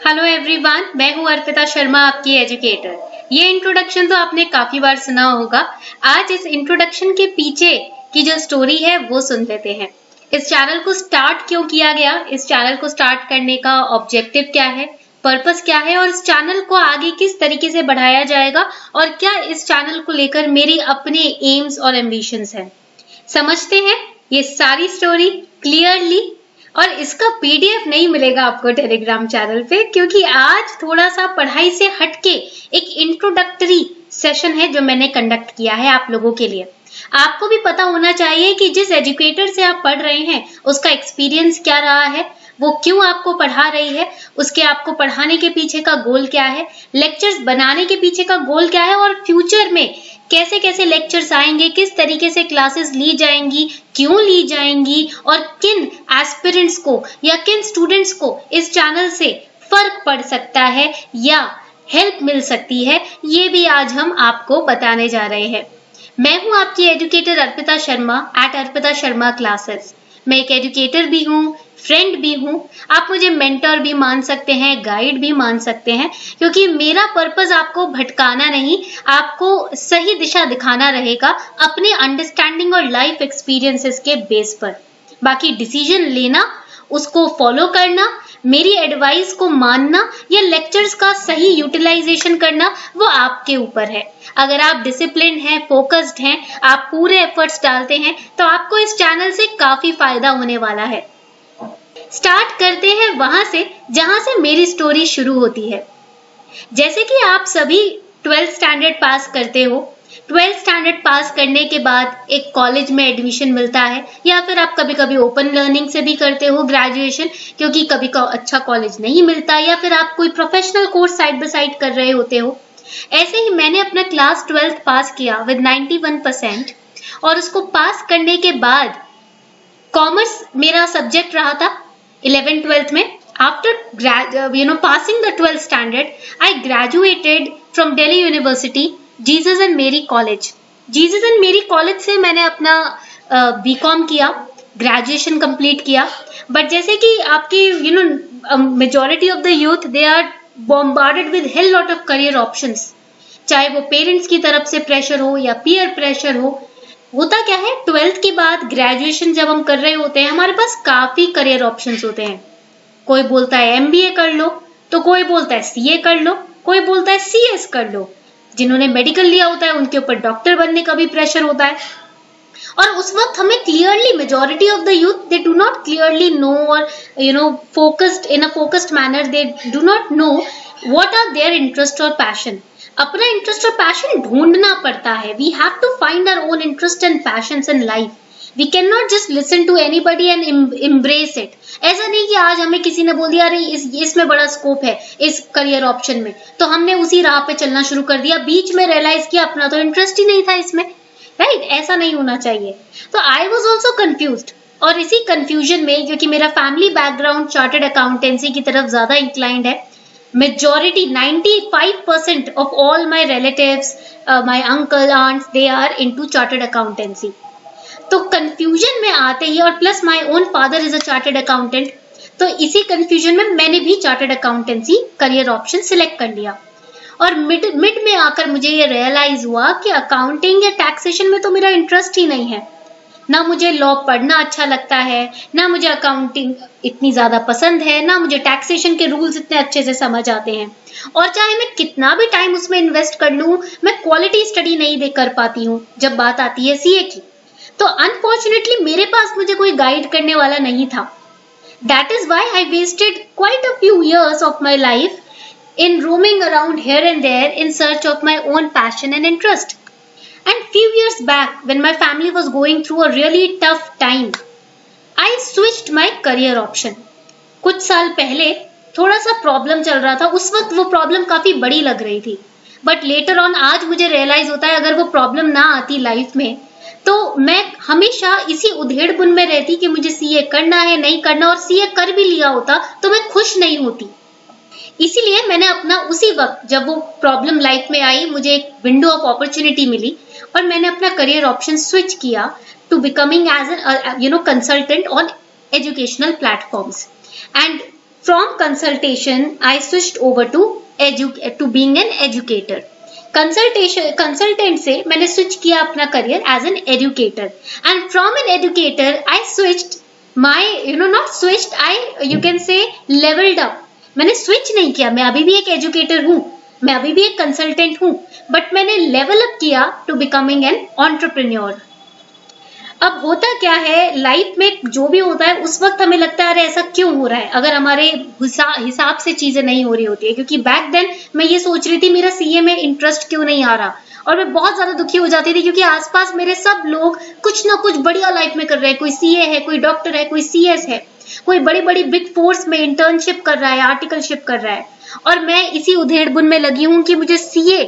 Hello everyone, मैं हूँ अर्पिता शर्मा, आपकी एजुकेटर। ये इंट्रोडक्शन तो आपने काफी बार सुना होगा। आज इस इंट्रोडक्शन के पीछे की जो स्टोरी है वो सुन लेते हैं। इस चैनल को स्टार्ट क्यों किया गया, इस चैनल को स्टार्ट करने का ऑब्जेक्टिव क्या है, पर्पस क्या है और इस चैनल को आगे किस तरीके से बढ़ाया जाएगा और क्या इस चैनल को लेकर मेरी अपने एम्स और एम्बिशंस हैं। समझते हैं ये सारी स्टोरी क्लियरली। और इसका पीडीएफ नहीं मिलेगा आपको टेलीग्राम चैनल पे, क्योंकि आज थोड़ा सा पढ़ाई से हटके एक इंट्रोडक्टरी सेशन है जो मैंने कंडक्ट किया है आप लोगों के लिए। आपको भी पता होना चाहिए कि जिस एजुकेटर से आप पढ़ रहे हैं उसका एक्सपीरियंस क्या रहा है, वो क्यों आपको पढ़ा रही है, उसके आपको पढ़ाने के पीछे का गोल क्या है, लेक्चर्स बनाने के पीछे का गोल क्या है और फ्यूचर में कैसे कैसे लेक्चर्स आएंगे, किस तरीके से क्लासेस ली जाएंगी, क्यों ली जाएंगी और किन एस्पिरेंट्स को या किन स्टूडेंट्स को इस चैनल से फर्क पड़ सकता है या हेल्प मिल सकती है, ये भी आज हम आपको बताने जा रहे हैं। मैं हूं आपकी educator Arpita Sharma at Arpita Sharma classes. मैं एक एजुकेटर भी हूँ, फ्रेंड भी हूँ, आप मुझे मेंटर भी मान सकते हैं, गाइड भी मान सकते हैं, क्योंकि मेरा पर्पस आपको भटकाना नहीं, आपको सही दिशा दिखाना रहेगा अपने अंडरस्टैंडिंग और लाइफ एक्सपीरियंसेस के बेस पर। बाकी डिसीजन लेना, उसको फॉलो करना, मेरी एडवाइस को मानना या लेक्चर्स का सही यूटिलाइजेशन करना, वो आपके ऊपर है। अगर आप डिसिप्लिन हैं, फोकस्ड हैं, आप पूरे एफर्ट्स डालते हैं, तो आपको इस चैनल से काफी फायदा होने वाला है। स्टार्ट करते हैं वहां से जहां से मेरी स्टोरी शुरू होती है। जैसे कि आप सभी 12th स्टैंडर्ड पास करते हो, 12th स्टैंडर्ड पास करने के बाद एक कॉलेज में एडमिशन मिलता है, या फिर आप कभी कभी ओपन लर्निंग से भी करते हो ग्रेजुएशन, क्योंकि कभी अच्छा कॉलेज नहीं मिलता, या फिर आप कोई professional course side by side कर रहे होते हो। ऐसे ही मैंने अपना क्लास 12th पास किया विद 91% और उसको पास करने के बाद कॉमर्स मेरा सब्जेक्ट रहा था 11th-12th में। After passing the 12th standard, I graduated from Delhi University, Jesus and मेरी कॉलेज। जीसस एंड मेरी कॉलेज से मैंने अपना बीकॉम किया, ग्रेजुएशन कंप्लीट किया। बट जैसे कि आपकी majority of the youth they are bombarded with hell lot of career options, चाहे वो पेरेंट्स की तरफ से प्रेशर हो या पीयर प्रेशर हो। होता क्या है, 12th के बाद ग्रेजुएशन जब हम कर रहे होते हैं, हमारे पास काफी करियर ऑप्शंस होते हैं। कोई बोलता है एमबीए कर लो, तो कोई बोलता है सीए कर लो, कोई बोलता है सीएस कर लो। जिन्होंने मेडिकल लिया होता है उनके ऊपर डॉक्टर बनने का भी प्रेशर होता है। और उस वक्त हमें clearly, majority of the youth they do not clearly know और focused in a focused manner, they do not know what are their interest और पैशन। अपना इंटरेस्ट और पैशन ढूंढना पड़ता है। We have to find our own interest and passions in life. We can not just listen to anybody and embrace it. ऐसा नहीं कि आज हमें किसी ने बोल दिया अरे इसमें बड़ा स्कोप है इस करियर ऑप्शन में, तो हमने उसी राह पे चलना शुरू कर दिया, बीच में रियलाइज किया अपना तो इंटरेस्ट ही नहीं था इसमें। राइट, ऐसा नहीं होना चाहिए। तो आई वॉज ऑल्सो कंफ्यूज्ड, और इसी कंफ्यूजन में, क्योंकि मेरा फैमिली बैकग्राउंड चार्टर्ड अकाउंटेंसी की तरफ ज्यादा इंक्लाइंड है, majority 95% of all my relatives, my uncle, aunts, they are into chartered accountancy. तो कंफ्यूजन में आते ही, और plus my own father is a chartered accountant, तो इसी कंफ्यूजन में मैंने भी chartered accountancy career option select कर लिया। और मिड में आकर मुझे ये रियलाइज हुआ कि अकाउंटिंग या टैक्सेशन में तो मेरा इंटरेस्ट ही नहीं है। ना मुझे लॉ पढ़ना अच्छा लगता है, ना मुझे अकाउंटिंग इतनी ज्यादा पसंद है, ना मुझे टैक्सेशन के रूल्स इतने अच्छे से समझ आते हैं। और चाहे मैं कितना भी टाइम उसमें इन्वेस्ट कर लूं, मैं क्वालिटी स्टडी नहीं कर पाती हूँ जब बात आती है सीए की। तो अनफॉर्चुनेटली मेरे पास मुझे कोई गाइड करने वाला नहीं था। That is why I wasted quite a few years of my life in roaming around here and there in search of my own passion and interest. And few years back, when my family was going through a really tough time, I switched my career option. कुछ साल पहले थोड़ा सा problem चल रहा था, उस वक्त वो प्रॉब्लम काफी बड़ी लग रही थी, बट लेटर ऑन आज मुझे रियलाइज होता है अगर वो प्रॉब्लम ना आती लाइफ में तो मैं हमेशा इसी उधेड़बुन में रहती कि मुझे सीए करना है नहीं करना, और सीए कर भी लिया होता तो मैं खुश नहीं होती। इसीलिए मैंने अपना उसी वक्त जब वो प्रॉब्लम लाइफ में आई, मुझे एक विंडो ऑफ अपॉर्चुनिटी मिली और मैंने अपना करियर ऑप्शन स्विच किया to becoming as an consultant on educational platforms. And From consultation, I switched over to being an educator. Consultant से मैंने स्विच किया अपना career as an educator, and from an educator I switched my not switched, I you can say levelled up. मैंने switch नहीं किया, मैं अभी भी एक एजुकेटर हूं, मैं अभी भी एक कंसल्टेंट हूं, बट मैंने लेवल अप किया टू बिकमिंग एन एंटरप्रेन्योर. अब होता क्या है लाइफ में, जो भी होता है उस वक्त हमें लगता है अरे ऐसा क्यों हो रहा है, अगर हमारे हिसाब से चीजें नहीं हो रही होती है. क्योंकि बैक देन मैं ये सोच रही थी मेरा सीए में इंटरेस्ट क्यों नहीं आ रहा, और मैं बहुत ज्यादा दुखी हो जाती थी क्योंकि आसपास मेरे सब लोग कुछ ना कुछ बढ़िया लाइफ में कर रहे हैं. कोई सीए है, कोई डॉक्टर है, कोई सीएस है, कोई बड़ी बड़ी बिग फोर्स में इंटर्नशिप कर रहा है, आर्टिकलशिप कर रहा है, और मैं इसी उधेड़-बुन में लगी हूं कि मुझे CA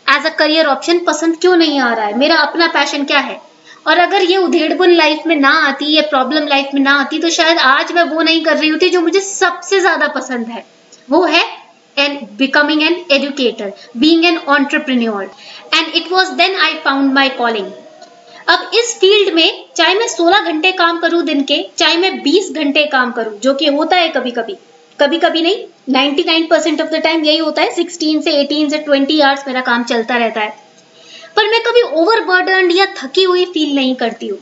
as a career option पसंद क्यों नहीं आ रहा है, मेरा अपना पैशन क्या है. और अगर ये उधेड़-बुन लाइफ में ना आती, ये प्रॉब्लम लाइफ में ना आती, तो शायद आज मैं वो नहीं कर रही होती जो मुझे सबसे ज्यादा पसंद है, वो है becoming an educator, being an entrepreneur, and it was then I found my calling. अब इस फील्ड में चाहे मैं 16 घंटे काम करूं दिन के, चाहे मैं 20 घंटे काम करूं, जो कि होता है कभी कभी नहीं, 99% ऑफ द टाइम यही होता है, 16 से 18 से 20 आवर्स मेरा काम चलता रहता है, पर मैं कभी ओवरबर्डन्ड या थकी हुई फील नहीं करती हूँ.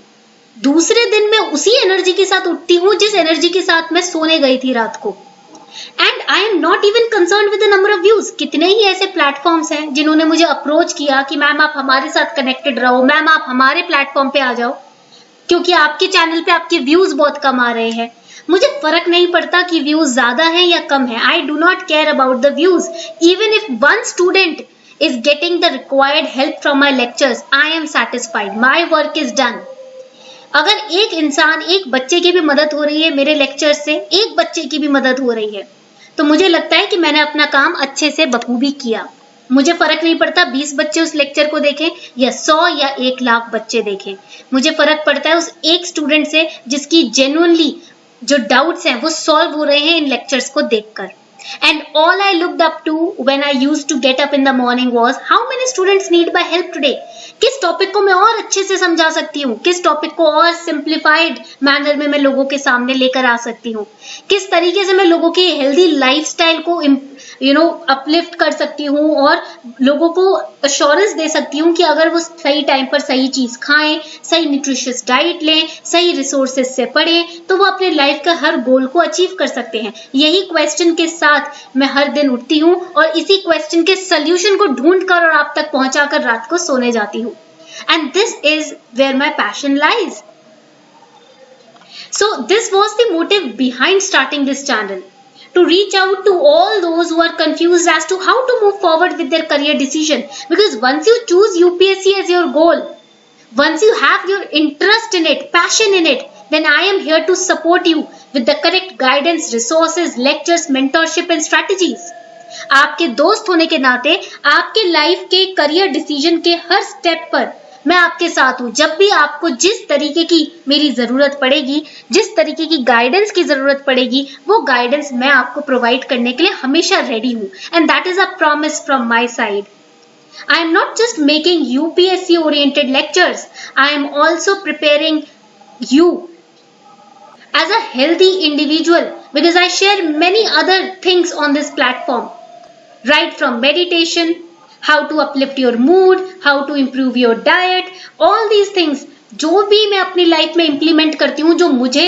दूसरे दिन मैं उसी एनर्जी के साथ उठती हूँ जिस एनर्जी के साथ मैं सोने गई थी रात को. And I am not even concern with the number of views. कितने ही ऐसे प्लेटफॉर्म्स हैं जिन्होंने मुझे अप्रोच किया कि मैम आप हमारे साथ कनेक्टेड रहो, मैम आप हमारे प्लेटफॉर्म पे आ जाओ, क्योंकि आपके चैनल पे आपके व्यूज बहुत कम आ रहे हैं. मुझे फर्क नहीं पड़ता कि व्यूज ज्यादा है या कम है. I do not care about the views. Even if one student is getting the required help from my lectures, I am satisfied. My work is done. अगर एक इंसान, एक बच्चे की भी मदद हो रही है मेरे लेक्चर से, एक बच्चे की भी मदद हो रही है, तो मुझे लगता है कि मैंने अपना काम अच्छे से बखूबी किया. मुझे फर्क नहीं पड़ता 20 बच्चे उस लेक्चर को देखें या 100 या 1 लाख बच्चे देखें. मुझे फर्क पड़ता है उस एक स्टूडेंट से जिसकी जेन्युइनली जो डाउट्स हैं वो सॉल्व हो रहे हैं इन लेक्चर्स को देखकर. And all I looked up to when I used to get up in the morning was how many students need my help today. किस टॉपिक को मैं और अच्छे से समझा सकती हूँ, किस टॉपिक को और सिंप्लीफाइड मैनर में मैं लोगों के सामने लेकर आ सकती हूँ, किस तरीके से मैं लोगों की हेल्दी लाइफस्टाइल को अपलिफ्ट कर सकती हूँ और लोगों को अश्योरेंस दे सकती हूँ कि अगर वो सही टाइम पर सही चीज खाएं, सही न्यूट्रिशियस डाइट लें, सही रिसोर्सेज से पढ़ें, तो वो अपने लाइफ का हर गोल को अचीव कर सकते हैं. यही क्वेश्चन के साथ मैं हर दिन उठती हूँ और इसी क्वेश्चन के सोल्यूशन को ढूंढकर और आप तक पहुंचाकर रात को सोने जाती हूँ. And this is where my passion lies. So this was the motive behind starting this channel, to reach out to all those who are confused as to how to move forward with their career decision. Because once you choose UPSC as your goal, once you have your interest in it, passion in it, then I am here to support you with the correct guidance, resources, lectures, mentorship and strategies. आपके दोस्त होने के नाते आपके life के career decision के हर step पर मैं आपके साथ हूं. जब भी आपको जिस तरीके की मेरी जरूरत पड़ेगी, जिस तरीके की गाइडेंस की जरूरत पड़ेगी, वो गाइडेंस मैं आपको प्रोवाइड करने के लिए हमेशा रेडी हूं. And that is a promise from my side. I am not just making UPSC oriented lectures, I am also preparing you as a healthy individual, because I share many other things on this platform, right from meditation, how to uplift your mood, how to improve your diet, all these things जो भी मैं अपनी life में implement करती हूँ, जो मुझे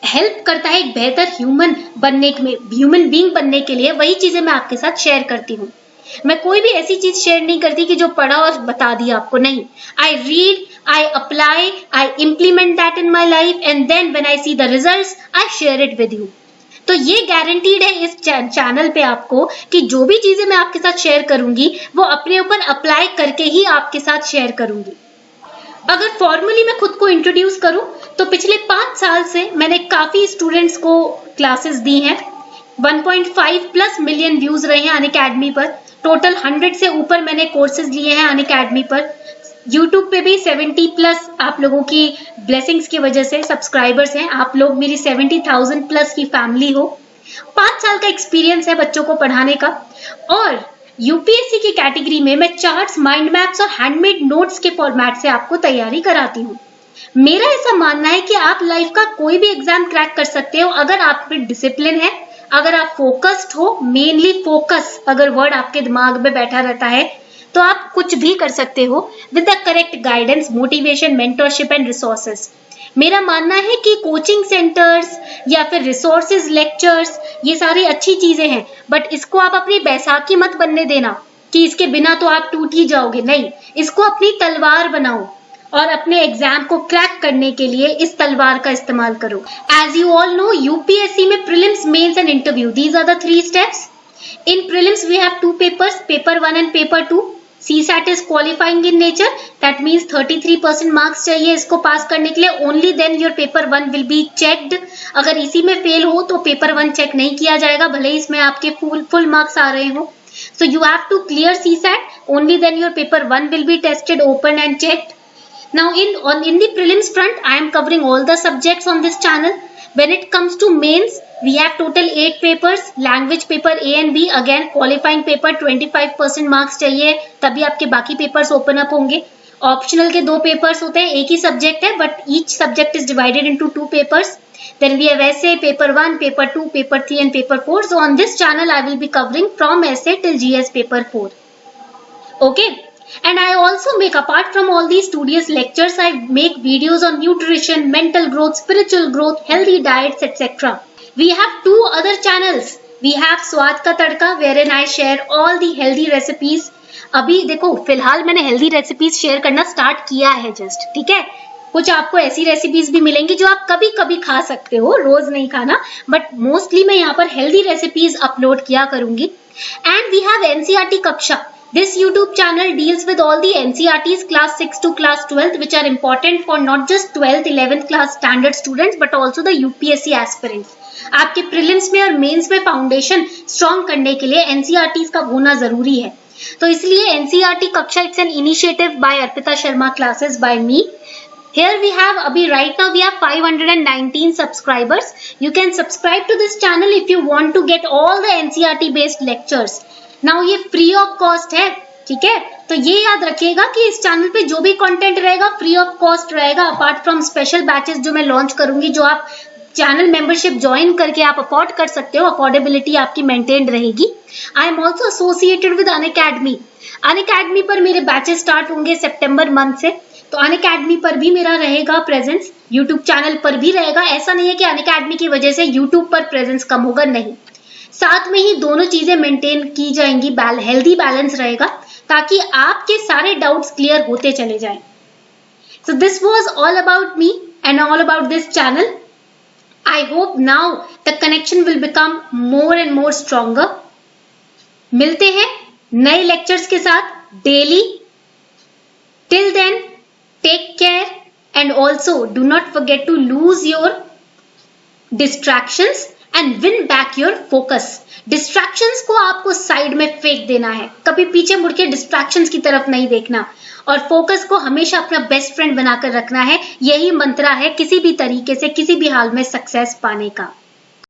help करता है एक बेहतर ह्यूमन बीइंग बनने के लिए, वही चीजें मैं आपके साथ शेयर करती हूँ. मैं कोई भी ऐसी चीज शेयर नहीं करती कि जो पढ़ा और बता दिया आपको, नहीं. I read, I apply, I implement that in my life, and then when I see the results I share it with you. तो ये गारंटीड है इस चैनल पे आपको कि जो भी चीजें मैं आपके साथ शेयर करूंगी वो अपने ऊपर अप्लाई करके ही आपके साथ शेयर करूंगी. अगर फॉर्मली मैं खुद को इंट्रोड्यूस करूं तो पिछले 5 साल से मैंने काफी स्टूडेंट्स को क्लासेस दी हैं. 1.5+ मिलियन व्यूज रहे हैं अनअकैडमी पर. टोटल 100 से ऊपर मैंने कोर्सेज लिए हैं अनअकैडमी पर. यूट्यूब पे भी 70+ आप लोगों की ब्लेसिंग्स की वजह से सब्सक्राइबर्स हैं. आप लोग मेरी 70,000+ की फैमिली हो. 5 साल का एक्सपीरियंस है बच्चों को पढ़ाने का. और यूपीएससी की कैटेगरी में मैं चार्ट्स, माइंड मैप्स और हैंडमेड नोट्स के फॉर्मेट से आपको तैयारी कराती हूँ. मेरा ऐसा मानना है कि आप लाइफ का कोई भी एग्जाम क्रैक कर सकते हो अगर आप में डिसिप्लिन है, अगर आप फोकस्ड हो, मेनली फोकस अगर वर्ड आपके दिमाग में बैठा रहता है तो आप कुछ भी कर सकते हो with the correct guidance, motivation, mentorship and resources. मेरा मानना है कि कोचिंग सेंटर्स या फिर रिसोर्सेज, लेक्चर्स, ये सारी अच्छी चीजें हैं, बट इसको आप अपनी बैसाखी मत बनने देना कि इसके बिना तो आप टूट ही जाओगे। नहीं, इसको अपनी तलवार बनाओ और अपने एग्जाम को क्रैक करने के लिए इस तलवार का इस्तेमाल करो। As you all know, UPSC में prelims, mains and interview, these are the 3 steps. In prelims we have 2 papers, paper 1 and paper 2. CSAT is qualifying in nature, that means 33% marks चाहिए इसको पास करने के लिए। Only then your paper 1 will be checked. अगर इसी में fail हो तो पेपर 1 चेक नहीं किया जाएगा, भले ही इसमें आपके full marks आ रहे हो। So you have to clear CSAT, only then your paper 1 will be tested, opened and checked. Now in the prelims front, I am covering all the subjects on this channel. When it comes to mains, we have total 8 papers, language paper A and B, again qualifying paper 25% marks चाहिए, तभी आपके बाकी papers open up होंगे। Optional के 2 papers होते हैं, एक ही subject है, but each subject is divided into 2 papers. Then we have essay, paper 1, paper 2, paper 3 and paper 4. So on this channel, I will be covering from essay till GS paper 4. Okay. And I also make, apart from all these studious lectures, I make videos on nutrition, mental growth, spiritual growth, healthy diets, etc. We have 2 other channels. We have स्वाद का तड़का, wherein I share all the healthy recipes. अभी देखो, फिलहाल मैंने healthy recipes share करना start किया है just, ठीक है। कुछ आपको ऐसी रेसिपीज भी मिलेंगी जो आप कभी कभी खा सकते हो, रोज नहीं खाना, बट मोस्टली मैं यहाँ पर हेल्दी रेसिपीज अपलोड किया करूंगी। एंड वी हैव एनसीईआरटी कक्षा। This YouTube channel deals with all the NCERTs class 6 to class 12, which are important for not just 12th, 11th class standard students, but also the UPSC aspirants. आपके prelims में और mains में foundation strong करने के लिए NCERTs का होना जरूरी है। तो इसलिए NCERT कक्षा, it's an initiative by Arpita Sharma classes by me. Here we have, abhi right now we have 519 subscribers. You can subscribe to this channel if you want to get all the NCERT based lectures. Now ये free of cost है, ठीक है। तो ये याद रखिएगा कि इस चैनल पे जो भी कंटेंट रहेगा फ्री ऑफ कॉस्ट रहेगा, अपार्ट फ्रॉम स्पेशल बैचेस जो मैं लॉन्च करूंगी, जो आप चैनल मेंबरशिप ज्वाइन करके आप अफोर्ड कर सकते हो, अफोर्डेबिलिटी आपकी मेंटेन रहेगी। I am also associated with Unacademy. Unacademy पर मेरे बैचेस स्टार्ट होंगे सितंबर मंथ से, तो अनअकैडमी पर भी मेरा रहेगा प्रेजेंस, यूट्यूब चैनल पर भी रहेगा। ऐसा नहीं है कि अनअकैडमी की वजह से यूट्यूब पर प्रेजेंस कम होगा, नहीं, साथ में ही दोनों चीजें मेंटेन की जाएंगी, हेल्दी बैलेंस रहेगा, ताकि आपके सारे डाउट्स क्लियर होते चले जाएं। So this was all about me and all about this channel. I hope now the connection will become more and more stronger. मिलते हैं नए लेक्चर्स के साथ daily. Till then, take care and also do not forget to lose your distractions and win back your focus. Distractions को आपको side में फेंक देना है, कभी पीछे मुड़ के डिस्ट्रैक्शंस की तरफ नहीं देखना, और फोकस को हमेशा अपना बेस्ट फ्रेंड बनाकर रखना है। यही मंत्र है किसी भी तरीके से, किसी भी हाल में सक्सेस पाने का।